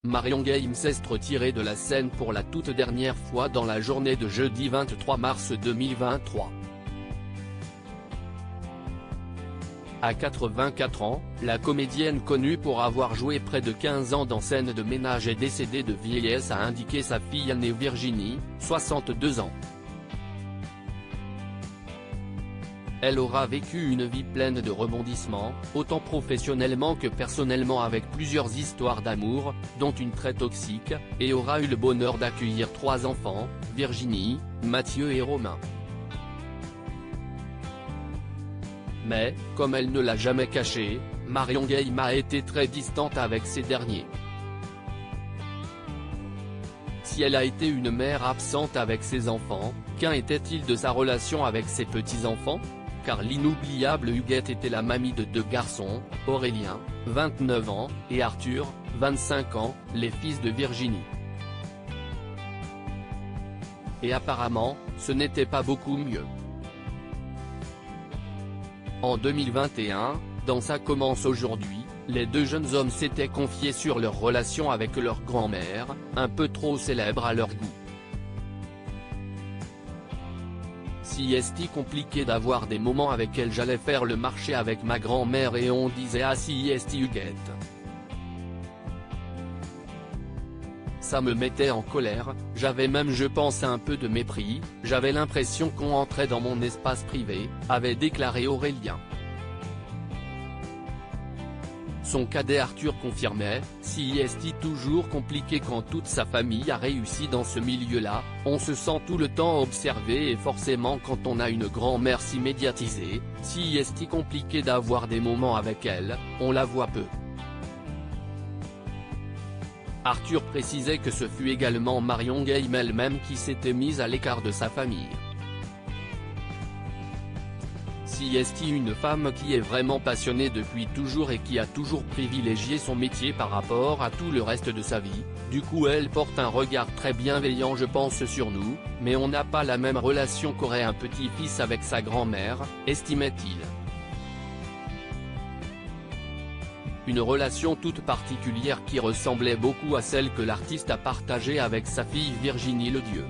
Marion Games s'est retirée de la scène pour la toute dernière fois dans la journée de jeudi 23 mars 2023. À 84 ans, la comédienne connue pour avoir joué près de 15 ans dans Scène de ménage est décédée de vieillesse, a indiqué sa fille aînée Virginie, 62 ans. Elle aura vécu une vie pleine de rebondissements, autant professionnellement que personnellement, avec plusieurs histoires d'amour, dont une très toxique, et aura eu le bonheur d'accueillir 3 enfants, Virginie, Mathieu et Romain. Mais, comme elle ne l'a jamais caché, Marion Games a été très distante avec ces derniers. Si elle a été une mère absente avec ses enfants, qu'en était-il de sa relation avec ses petits-enfants ? Car l'inoubliable Huguette était la mamie de 2 garçons, Aurélien, 29 ans, et Arthur, 25 ans, les fils de Virginie. Et apparemment, ce n'était pas beaucoup mieux. En 2021, dans Ça commence aujourd'hui, les 2 jeunes hommes s'étaient confiés sur leur relation avec leur grand-mère, un peu trop célèbre à leur goût. Si est compliqué d'avoir des moments avec elle, j'allais faire le marché avec ma grand-mère et on disait ah si est Huguette. Ça me mettait en colère, j'avais même je pense un peu de mépris, j'avais l'impression qu'on entrait dans mon espace privé, avait déclaré Aurélien. Son cadet Arthur confirmait, si est toujours compliqué quand toute sa famille a réussi dans ce milieu-là, on se sent tout le temps observé et forcément quand on a une grand-mère si médiatisée, si est compliqué d'avoir des moments avec elle, on la voit peu. Arthur précisait que ce fut également Marion Games elle-même qui s'était mise à l'écart de sa famille. Si est une femme qui est vraiment passionnée depuis toujours et qui a toujours privilégié son métier par rapport à tout le reste de sa vie, du coup elle porte un regard très bienveillant je pense sur nous, mais on n'a pas la même relation qu'aurait un petit-fils avec sa grand-mère, estimait-il. Une relation toute particulière qui ressemblait beaucoup à celle que l'artiste a partagée avec sa fille Virginie Ledieu.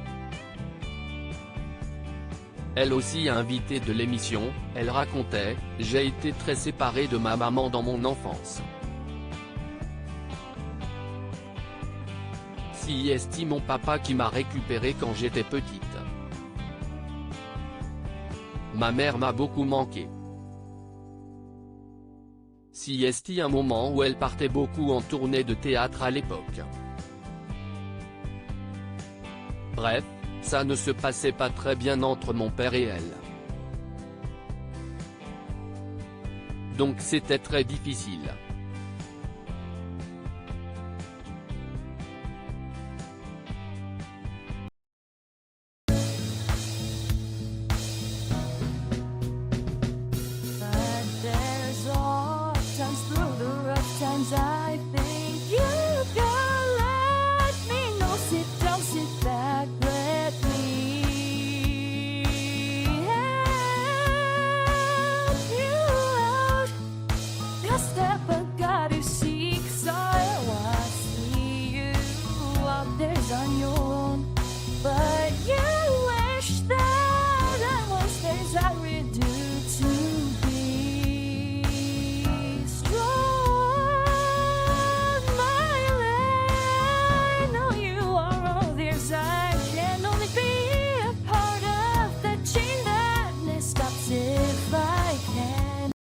Elle aussi invitée de l'émission, elle racontait « J'ai été très séparée de ma maman dans mon enfance. Si est mon papa qui m'a récupérée quand j'étais petite. Ma mère m'a beaucoup manqué. Si est un moment où elle partait beaucoup en tournée de théâtre à l'époque. Bref, ça ne se passait pas très bien entre mon père et elle. Donc c'était très difficile.